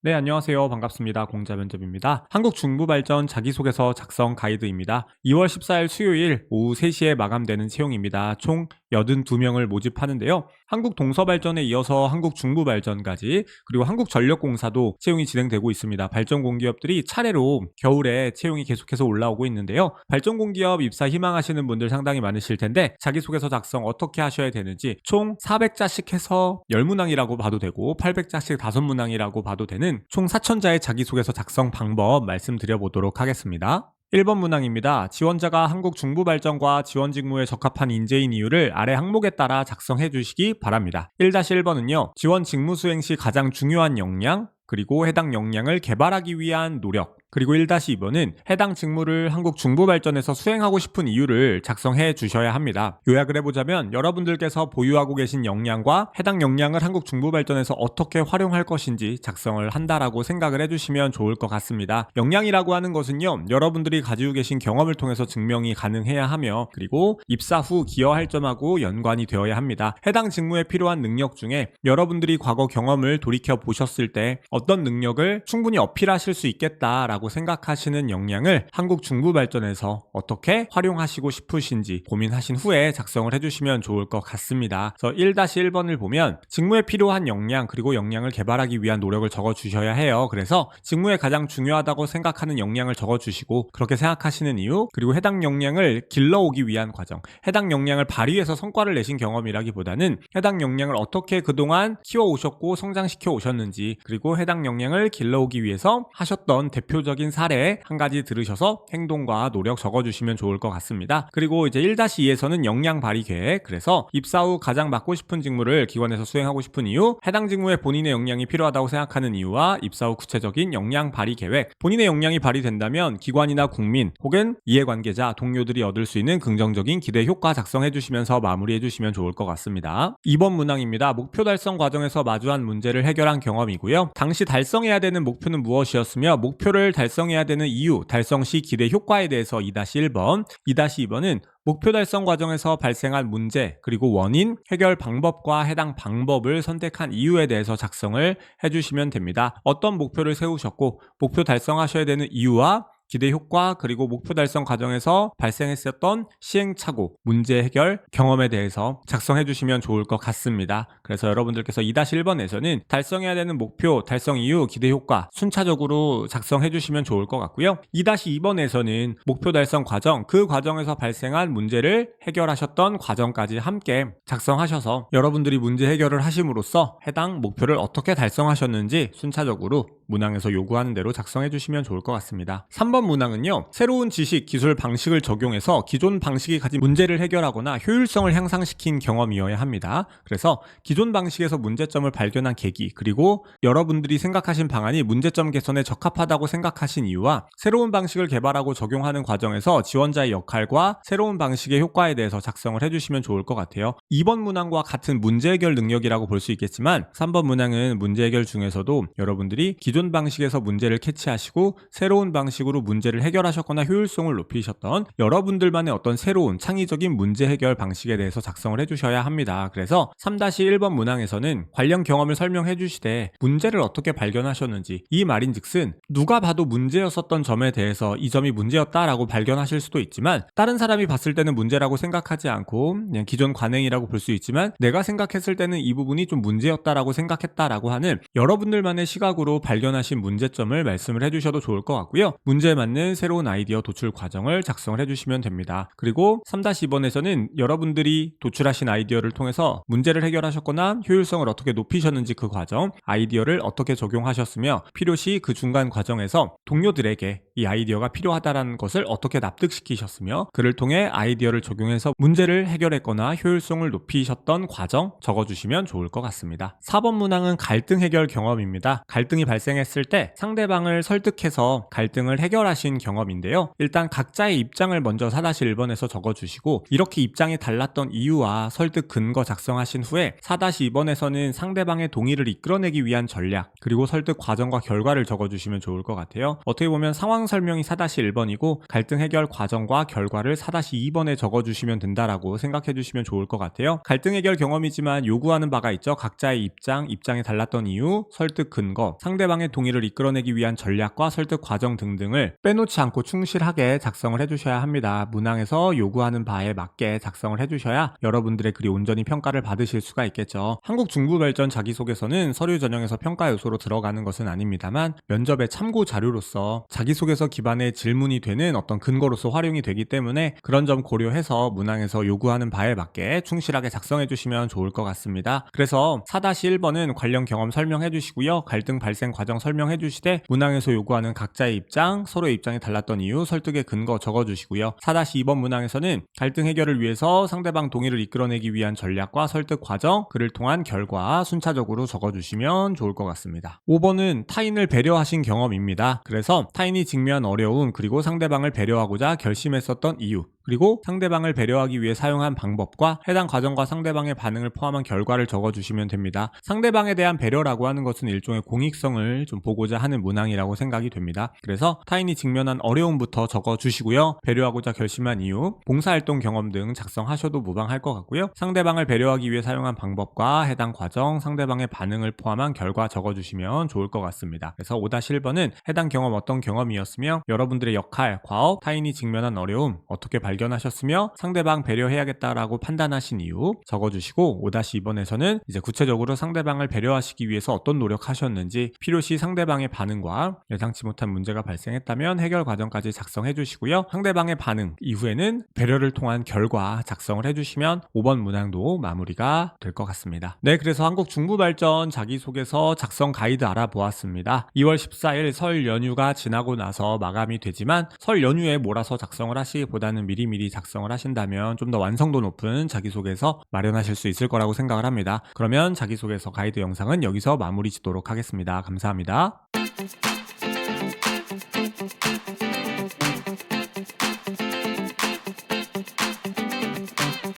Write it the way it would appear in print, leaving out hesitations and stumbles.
네, 안녕하세요. 반갑습니다. 공자면접입니다. 한국중부발전 자기소개서 작성 가이드입니다. 2월 14일 수요일 오후 3시에 마감되는 채용입니다. 총 82명을 모집하는데요. 한국동서발전에 이어서 한국중부발전까지 그리고 한국전력공사도 채용이 진행되고 있습니다. 발전공기업들이 차례로 겨울에 채용이 계속해서 올라오고 있는데요. 발전공기업 입사 희망하시는 분들 상당히 많으실 텐데 자기소개서 작성 어떻게 하셔야 되는지 총 400자씩 해서 10문항이라고 봐도 되고 800자씩 5문항이라고 봐도 되는 총 4,000자의 자기소개서 작성 방법 말씀드려보도록 하겠습니다. 1번 문항입니다. 지원자가 한국중부발전과 지원 직무에 적합한 인재인 이유를 아래 항목에 따라 작성해 주시기 바랍니다. 1-1번은요. 지원 직무 수행 시 가장 중요한 역량, 그리고 해당 역량을 개발하기 위한 노력, 그리고 1-2번은 해당 직무를 한국중부발전에서 수행하고 싶은 이유를 작성해 주셔야 합니다. 요약을 해보자면 여러분들께서 보유하고 계신 역량과 해당 역량을 한국중부발전에서 어떻게 활용할 것인지 작성을 한다라고 생각을 해주시면 좋을 것 같습니다. 역량이라고 하는 것은요, 여러분들이 가지고 계신 경험을 통해서 증명이 가능해야 하며 그리고 입사 후 기여할 점하고 연관이 되어야 합니다. 해당 직무에 필요한 능력 중에 여러분들이 과거 경험을 돌이켜 보셨을 때 어떤 능력을 충분히 어필하실 수 있겠다라고 생각하시는 역량을 한국중부발전에서 어떻게 활용하시고 싶으신지 고민하신 후에 작성을 해주시면 좋을 것 같습니다. 그래서 1-1번을 보면 직무에 필요한 역량 그리고 역량을 개발하기 위한 노력을 적어주셔야 해요. 그래서 직무에 가장 중요하다고 생각하는 역량을 적어주시고 그렇게 생각하시는 이유 그리고 해당 역량을 길러오기 위한 과정, 해당 역량을 발휘해서 성과를 내신 경험이라기보다는 해당 역량을 어떻게 그동안 키워오셨고 성장시켜 오셨는지 그리고 해당 역량을 길러오기 위해서 하셨던 대표적인 사례 한 가지 들으셔서 행동과 노력 적어주시면 좋을 것 같습니다. 그리고 이제 1-2에서는 역량 발휘 계획, 그래서 입사 후 가장 맡고 싶은 직무를 기관에서 수행하고 싶은 이유, 해당 직무에 본인의 역량이 필요하다고 생각하는 이유와 입사 후 구체적인 역량 발휘 계획, 본인의 역량이 발휘된다면 기관이나 국민 혹은 이해관계자, 동료들이 얻을 수 있는 긍정적인 기대 효과 작성해 주시면서 마무리해 주시면 좋을 것 같습니다. 2번 문항입니다. 목표 달성 과정에서 마주한 문제를 해결한 경험이고요. 당시 달성해야 되는 목표는 무엇이었으며 목표를 달성해야 되는 이유, 달성 시 기대 효과에 대해서 2-1번, 2-2번은 목표 달성 과정에서 발생한 문제, 그리고 원인, 해결 방법과 해당 방법을 선택한 이유에 대해서 작성을 해주시면 됩니다. 어떤 목표를 세우셨고 목표 달성하셔야 되는 이유와 기대 효과 그리고 목표 달성 과정에서 발생했었던 시행착오, 문제 해결 경험에 대해서 작성해 주시면 좋을 것 같습니다. 그래서 여러분들께서 2-1번에서는 달성해야 되는 목표, 달성 이유, 기대 효과 순차적으로 작성해 주시면 좋을 것 같고요. 2-2번에서는 목표 달성 과정, 그 과정에서 발생한 문제를 해결하셨던 과정까지 함께 작성하셔서 여러분들이 문제 해결을 하심으로써 해당 목표를 어떻게 달성하셨는지 순차적으로 문항에서 요구하는 대로 작성해 주시면 좋을 것 같습니다. 3번 문항은요, 새로운 지식, 기술, 방식을 적용해서 기존 방식이 가진 문제를 해결하거나 효율성을 향상시킨 경험이어야 합니다. 그래서 기존 방식에서 문제점을 발견한 계기, 그리고 여러분들이 생각하신 방안이 문제점 개선에 적합하다고 생각하신 이유와 새로운 방식을 개발하고 적용하는 과정에서 지원자의 역할과 새로운 방식의 효과에 대해서 작성을 해주시면 좋을 것 같아요. 2번 문항과 같은 문제 해결 능력이라고 볼 수 있겠지만 3번 문항은 문제 해결 중에서도 여러분들이 기존 방식에서 문제를 캐치하시고 새로운 방식으로 문제를 해결하셨거나 효율성을 높이셨던 여러분들만의 어떤 새로운 창의적인 문제 해결 방식에 대해서 작성을 해주셔야 합니다. 그래서 3-1번 문항에서는 관련 경험을 설명해 주시되 문제를 어떻게 발견하셨는지, 이 말인즉슨 누가 봐도 문제였었던 점에 대해서 이 점이 문제였다라고 발견하실 수도 있지만 다른 사람이 봤을 때는 문제라고 생각하지 않고 그냥 기존 관행이라고 볼 수 있지만 내가 생각했을 때는 이 부분이 좀 문제였다라고 생각했다라고 하는 여러분들만의 시각으로 발견하신 문제점을 말씀을 해주셔도 좋을 것 같고요. 문제에 맞는 새로운 아이디어 도출 과정을 작성을 해주시면 됩니다. 그리고 3-2번에서는 여러분들이 도출하신 아이디어를 통해서 문제를 해결하셨거나 효율성을 어떻게 높이셨는지 그 과정, 아이디어를 어떻게 적용하셨으며 필요시 그 중간 과정에서 동료들에게 이 아이디어가 필요하다는 것을 어떻게 납득시키셨으며 그를 통해 아이디어를 적용해서 문제를 해결했거나 효율성을 높이셨던 과정 적어주시면 좋을 것 같습니다. 4번 문항은 갈등 해결 경험입니다. 갈등이 발생했을 때 상대방을 설득해서 갈등을 해결 해결하신 경험인데요. 일단 각자의 입장을 먼저 4-1번에서 적어주시고 이렇게 입장이 달랐던 이유와 설득 근거 작성하신 후에 4-2번에서는 상대방의 동의를 이끌어내기 위한 전략 그리고 설득 과정과 결과를 적어주시면 좋을 것 같아요. 어떻게 보면 상황 설명이 4-1번이고 갈등 해결 과정과 결과를 4-2번에 적어주시면 된다라고 생각해 주시면 좋을 것 같아요. 갈등 해결 경험이지만 요구하는 바가 있죠. 각자의 입장이 달랐던 이유, 설득 근거, 상대방의 동의를 이끌어내기 위한 전략과 설득 과정 등등을 빼놓지 않고 충실하게 작성을 해주셔야 합니다. 문항에서 요구하는 바에 맞게 작성을 해주셔야 여러분들의 글이 온전히 평가를 받으실 수가 있겠죠. 한국 중부발전 자기소개서는 서류 전형에서 평가 요소로 들어가는 것은 아닙니다만 면접의 참고 자료로서 자기소개서 기반의 질문이 되는 어떤 근거로서 활용이 되기 때문에 그런 점 고려해서 문항에서 요구하는 바에 맞게 충실하게 작성해 주시면 좋을 것 같습니다. 그래서 4-1번은 관련 경험 설명해 주시고요. 갈등 발생 과정 설명해 주시되 문항에서 요구하는 각자의 입장, 서로의 입장이 달랐던 이유, 설득의 근거 적어 주시고요. 4-2번 문항에서는 갈등 해결을 위해서 상대방 동의를 이끌어내기 위한 전략과 설득 과정, 그를 통한 결과 순차적으로 적어 주시면 좋을 것 같습니다. 5번은 타인을 배려하신 경험입니다. 그래서 타인이 직면한 어려움 그리고 상대방을 배려하고자 결심했었던 이유 그리고 상대방을 배려하기 위해 사용한 방법과 해당 과정과 상대방의 반응을 포함한 결과를 적어주시면 됩니다. 상대방에 대한 배려라고 하는 것은 일종의 공익성을 좀 보고자 하는 문항이라고 생각이 됩니다. 그래서 타인이 직면한 어려움부터 적어주시고요. 배려하고자 결심한 이유, 봉사활동 경험 등 작성하셔도 무방할 것 같고요. 상대방을 배려하기 위해 사용한 방법과 해당 과정, 상대방의 반응을 포함한 결과 적어주시면 좋을 것 같습니다. 그래서 5-1번은 해당 경험 어떤 경험이었으며 여러분들의 역할, 과업, 타인이 직면한 어려움 어떻게 발견하셨으며 상대방 배려해야겠다라고 판단하신 이유 적어주시고 5-2번에서는 이제 구체적으로 상대방을 배려하시기 위해서 어떤 노력하셨는지 필요시 상대방의 반응과 예상치 못한 문제가 발생했다면 해결 과정까지 작성해 주시고요. 상대방의 반응 이후에는 배려를 통한 결과 작성을 해주시면 5번 문항도 마무리가 될 것 같습니다. 네, 그래서 한국 중부발전 자기소개서 작성 가이드 알아보았습니다. 2월 14일 설 연휴가 지나고 나서 마감이 되지만 설 연휴에 몰아서 작성을 하시기보다는 미리미리 작성을 하신다면 좀 더 완성도 높은 자기소개서 마련하실 수 있을 거라고 생각을 합니다. 그러면 자기소개서 가이드 영상은 여기서 마무리 짓도록 하겠습니다. 감사합니다.